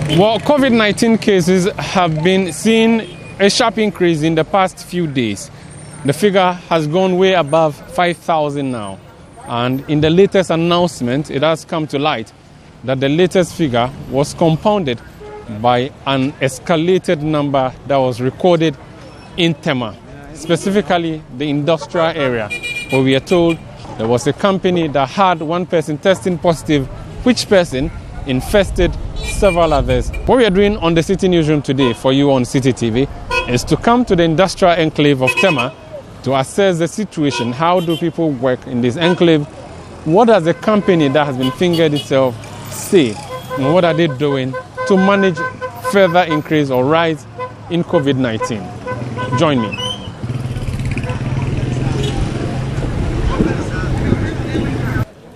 Well, COVID-19 cases have been seeing a sharp increase in the past few days. The figure has gone way above 5,000 now. And in the latest announcement, it has come to light that the latest figure was compounded by an escalated number that was recorded in Tema, specifically the industrial area, where we are told there was a company that had one person testing positive, which person infested several others. What we are doing on the Citi Newsroom today for you on Citi TV is to come to the industrial enclave of Tema to assess the situation. How do people work in this enclave? What does the company that has been fingered itself say? And what are they doing to manage further increase or rise in COVID-19? Join me.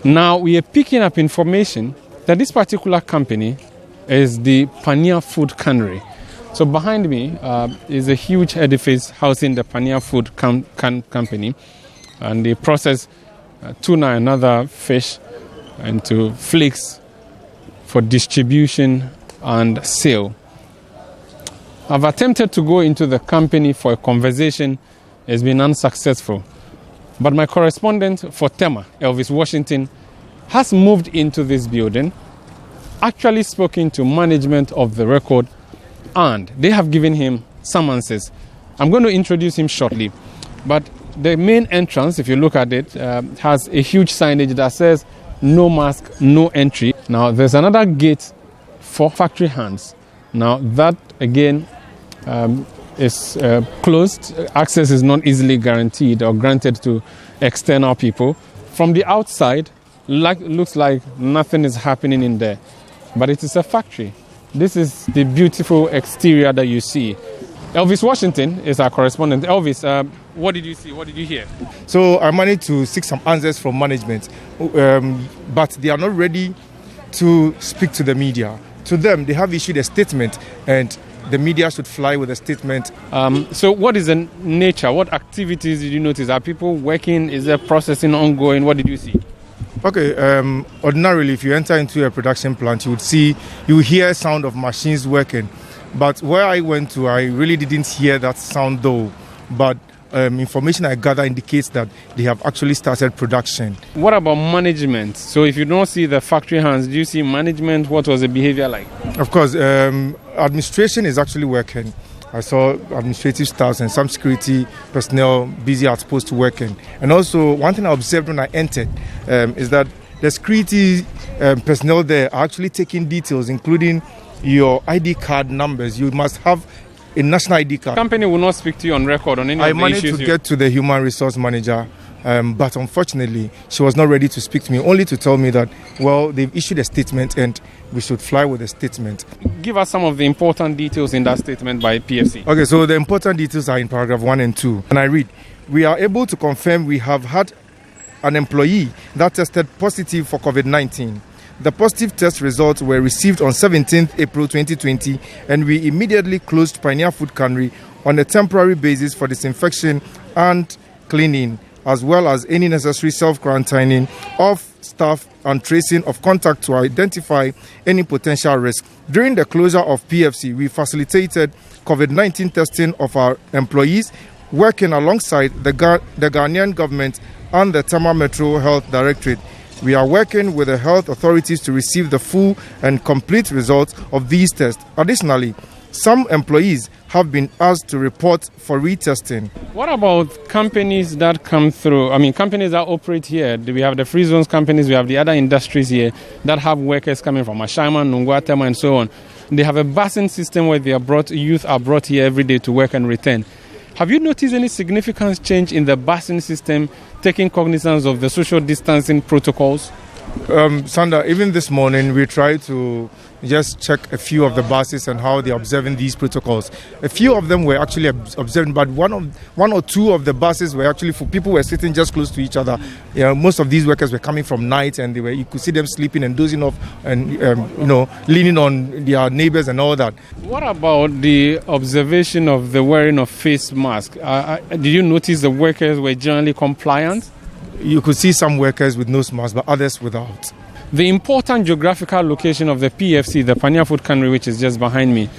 Now we are picking up information that this particular company is the Pania Food Cannery. So behind me is a huge edifice housing the Pania Food Company, and they process tuna and other fish into flakes for distribution and sale. I've attempted to go into the company for a conversation. It's been unsuccessful. But my correspondent for Tema, Elvis Washington, has moved into this building, actually spoken to management of the record, and they have given him some answers. I'm going to introduce him shortly. But the main entrance, if you look at it, has a huge signage that says no mask, no entry. Now, there's another gate for factory hands. Now, that again is closed. Access is not easily guaranteed or granted to external people. From the outside, looks like nothing is happening in there, but it is a factory. This is the beautiful exterior that you see. Elvis Washington is our correspondent. Elvis, what did you see? What did you hear? So I managed to seek some answers from management, but they are not ready to speak to the media. To them, they have issued a statement, and the media should fly with a statement. So what is the nature? What activities did you notice? Are people working? Is there processing ongoing? What did you see? Okay, ordinarily, if you enter into a production plant, you would hear sound of machines working. But where I went to, I really didn't hear that sound though. But information I gather indicates that they have actually started production. What about management? So if you don't see the factory hands, do you see management? What was the behavior like? Of course, administration is actually working. I saw administrative staff and some security personnel busy at post working. And also, one thing I observed when I entered is that the security personnel there are actually taking details, including your ID card numbers. You must have a national ID card. The company will not speak to you on record on any of the issues. I managed to get to the human resource manager, but unfortunately, she was not ready to speak to me, only to tell me that, well, they've issued a statement and we should fly with the statement. Give us some of the important details in that statement by PFC. Okay, so the important details are in paragraph 1 and 2. And I read, we are able to confirm we have had an employee that tested positive for COVID-19. The positive test results were received on 17th April 2020, and we immediately closed Pania Food Cannery on a temporary basis for disinfection and cleaning, as well as any necessary self-quarantining of staff and tracing of contact to identify any potential risk. During the closure of PFC, we facilitated COVID-19 testing of our employees, working alongside the Ghanaian government and the Tema Metro Health Directorate. We are working with the health authorities to receive the full and complete results of these tests. Additionally, some employees have been asked to report for retesting. What about companies that come through? I mean, companies that operate here. We have the free zones companies, we have the other industries here that have workers coming from Ashaiman, Nungwa, Tema, and so on. They have a busing system where youth are brought here every day to work and return. Have you noticed any significant change in the busing system, taking cognizance of the social distancing protocols? Sandra, even this morning we tried to just check a few of the buses and how they're observing these protocols. A few of them were actually observing, but one or two of the buses were actually for people were sitting just close to each other. Most of these workers were coming from night, and you could see them sleeping and dozing off and leaning on their neighbors and all that. What about the observation of the wearing of face masks? Did you notice the workers were generally compliant? You could see some workers with nose masks, but others without. The important geographical location of the PFC, the Pania Food Cannery, which is just behind me,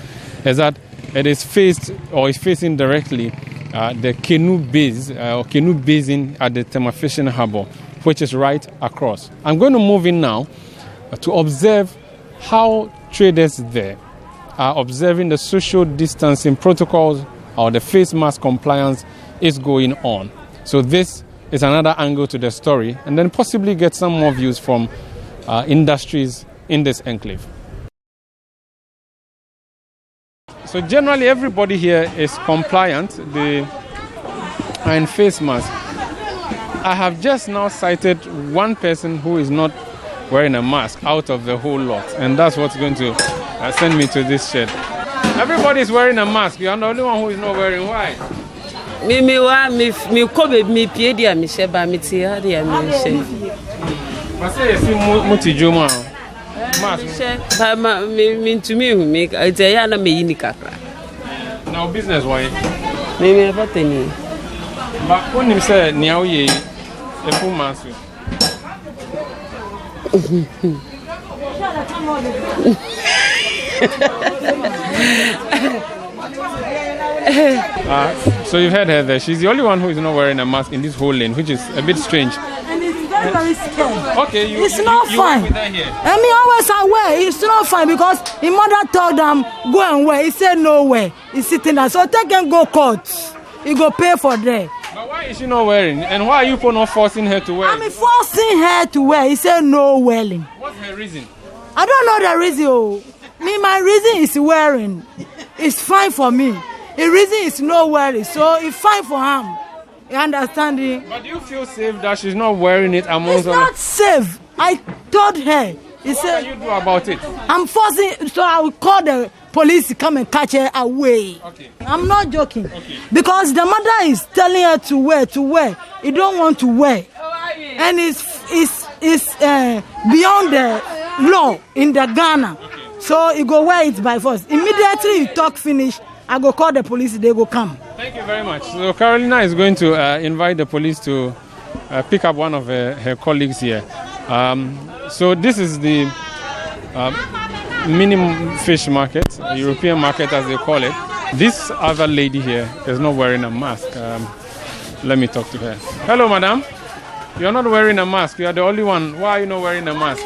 is that it is facing directly the canoe base or canoe basin at the Tema Fishing Harbour, which is right across. I'm going to move in now to observe how traders there are observing the social distancing protocols or the face mask compliance is going on. So this is another angle to the story, and then possibly get some more views from industries in this enclave. So generally everybody here is compliant. They are in face mask. I have just now cited one person who is not wearing a mask out of the whole lot, and that's what's going to send me to this shed. Everybody is wearing a mask. You are the only one who is not wearing. Why? Now business why? But when you say now ye a full mask. So you've heard her there. She's the only one who is not wearing a mask in this whole lane, which is a bit strange. And it's very, very scary. Okay, it's not fine. Always aware. It's not fine because his mother told them go and wear. He said no way. He's sitting there. So take and go court. He go pay for that. But why is she not wearing? And why are you not forcing her to wear? I'm forcing her to wear. He said no wearing. What's her reason? I don't know the reason. My reason is wearing. It's fine for me. The reason is no wearing. So it's fine for him. You understand it? But do you feel safe that she's not wearing it amongst It's not safe. I told her. What can you do about it? I'm forcing, so I will call the police to come and catch her away. Okay. I'm not joking. Okay. Because the mother is telling her to wear. He don't want to wear. And it's beyond the law in the Ghana. Okay. So he go wear it by force. Immediately you talk finish, I go call the police, they go come. Thank you very much. So Carolina is going to invite the police to pick up one of her colleagues here. So this is the minimum fish market, European market as they call it. This other lady here is not wearing a mask. Let me talk to her. Hello, madam. You're not wearing a mask. You are the only one. Why are you not wearing a mask?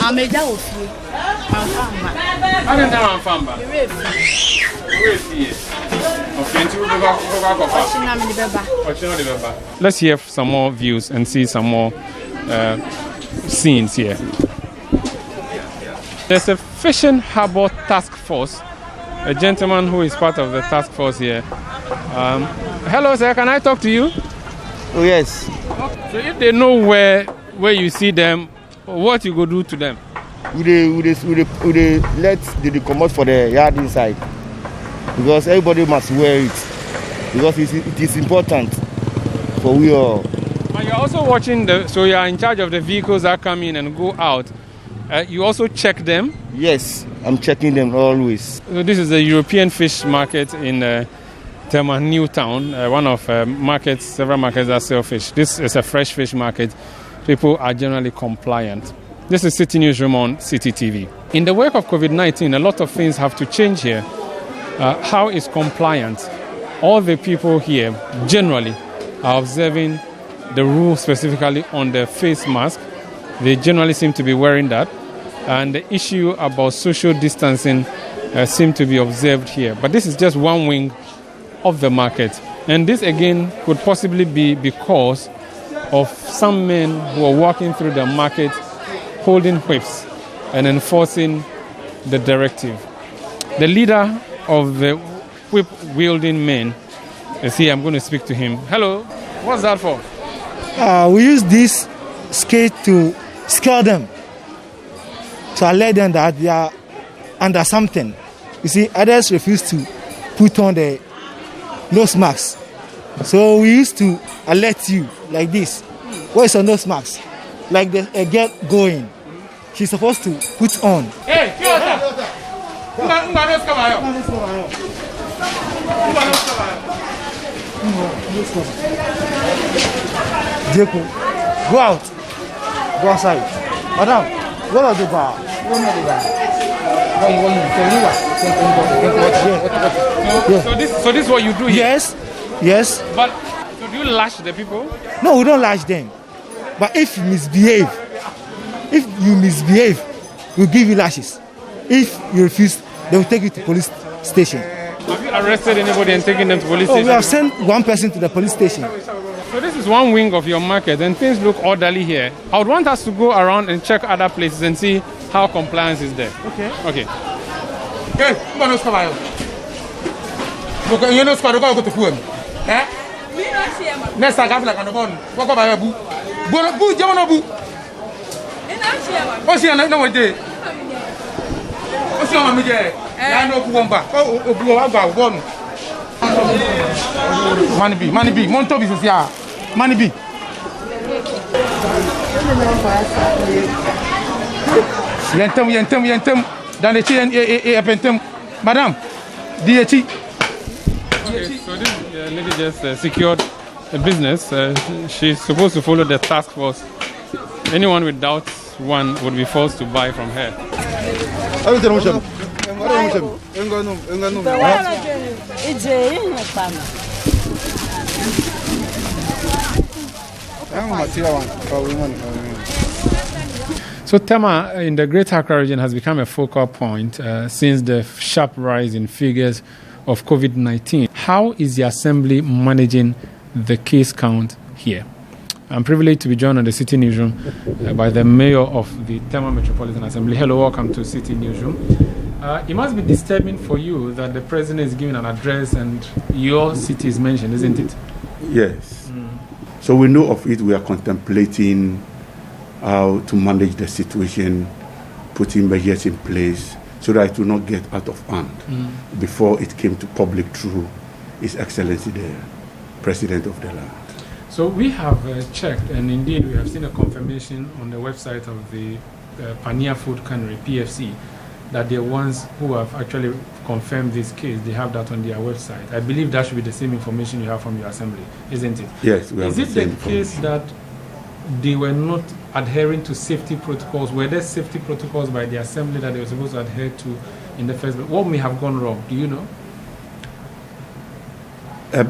I'm a dog. Let's hear some more views and see some more scenes here. There's a fishing harbor task force, a gentleman who is part of the task force here. Hello, sir, can I talk to you? Oh, yes. So if they know where you see them, what you go do to them? We let the come out for the yard inside because everybody must wear it because it is important for we all. And you're also watching so you are in charge of the vehicles that come in and go out. You also check them? Yes, I'm checking them always. So this is the European fish market in Tema New Town, one of several markets that sell fish. This is a fresh fish market. People are generally compliant. This is Citi Newsroom on Citi TV. In the wake of COVID-19, a lot of things have to change here. How is compliant? All the people here generally are observing the rules specifically on the face mask. They generally seem to be wearing that. And the issue about social distancing seem to be observed here. But this is just one wing of the market. And this again could possibly be because of some men who are walking through the market holding whips and enforcing the directive. The leader of the whip-wielding men is here. I'm going to speak to him. Hello, what's that for? We use this skate to scare them, to alert them that they are under something. You see, others refuse to put on the nose mask. So we used to alert you like this. Where's your nose mask? Like a girl going. She's supposed to put on. Hey, Jacob, go out. Go outside. Madam, what are the bar? So this is what you do here? Yes. But so do you lash the people? No, we don't lash them. But if you misbehave, we'll give you lashes. If you refuse, they will take you to police station. Have you arrested anybody and taken them to police station? We have sent one person to the police station. So this is one wing of your market and things look orderly here. I would want us to go around and check other places and see how compliance is there. Okay. Hey, come on, Oscar. You know, Oscar, go to phone. Eh? Next time, I'm like on the phone. What about you? Boo, Jamano Boo. What's your name? No idea. What's your name? I know who won't back. Oh, blue about one. Money B, Monto is here. Money B. Yentem. Dans les chiens et pentem. Madame, DHI. Okay, so this lady just secured a business. She's supposed to follow the task force. Anyone with doubts, one would be forced to buy from her. So Tema in the Greater Accra region has become a focal point since the sharp rise in figures of COVID-19. How is the Assembly managing the case count here? I'm privileged to be joined on the Citi Newsroom by the Mayor of the Tema Metropolitan Assembly. Hello, welcome to Citi Newsroom. It must be disturbing for you that the President is giving an address and your city is mentioned, isn't it? Yes. So we know of it. We are contemplating how to manage the situation, putting measures in place so that it will not get out of hand before it came to public through His Excellency the President of the land. So we have checked, and indeed we have seen a confirmation on the website of the Pania Food Cannery, PFC, that they're ones who have actually confirmed this case. They have that on their website. I believe that should be the same information you have from your assembly, isn't it? Yes, we have the same. Is it the case that they were not adhering to safety protocols? Were there safety protocols by the assembly that they were supposed to adhere to in the first place? What may have gone wrong? Do you know?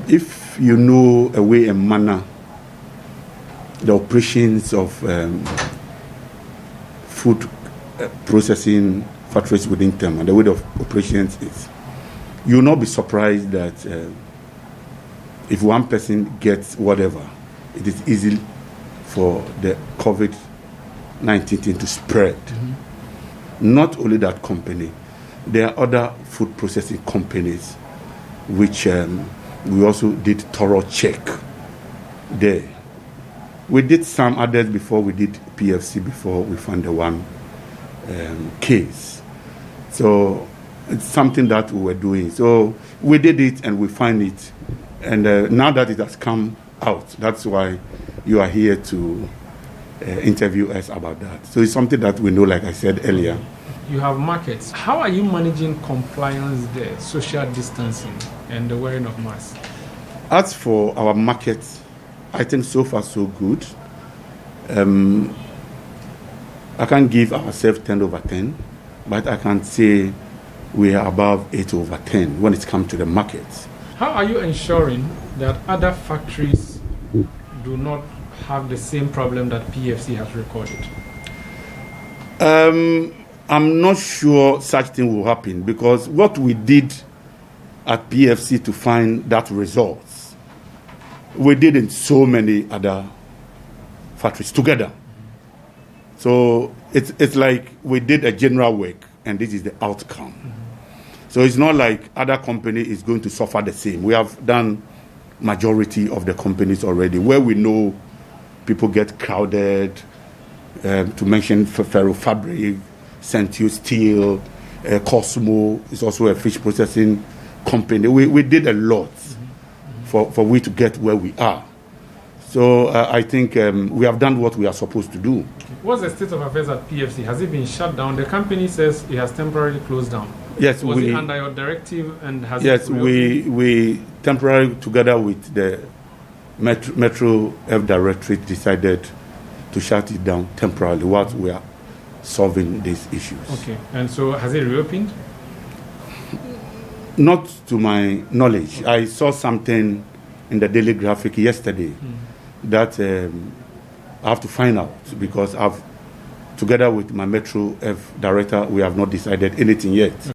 If you know a way and manner the operations of food processing factories within Tema, the way of operations is, you will not be surprised that if one person gets whatever, it is easy for the COVID-19 thing to spread. Not only that company, there are other food processing companies which we also did thorough check there. We did some others before we did PFC, before we found the one case. So it's something that we were doing. So we did it and we find it. And now that it has come out, that's why you are here to interview us about that. So it's something that we know, like I said earlier. You have markets. How are you managing compliance there, social distancing and the wearing of masks? As for our markets, I think so far so good. I can't give ourselves 10 over 10, but I can say we are above 8 over 10 when it comes to the markets. How are you ensuring that other factories do not have the same problem that PFC has recorded? I'm not sure such thing will happen, because what we did at PFC to find that results, we did in so many other factories together. So it's like we did a general work and this is the outcome. So it's not like other company is going to suffer the same. We have done majority of the companies already where we know people get crowded, to mention Ferro Fabric, Centio Steel, Cosmo is also a fish processing company. We did a lot for we to get where we are. So I think we have done what we are supposed to do. What's the state of affairs at PFC? Has it been shut down? The company says it has temporarily closed down. Yes, was it under your directive and has yes, it we temporarily, together with the Metro F Directorate decided to shut it down temporarily whilst we are solving these issues. Okay, and so has it reopened? Not to my knowledge. I saw something in the Daily Graphic yesterday that I have to find out, because together with my Metro F director, we have not decided anything yet.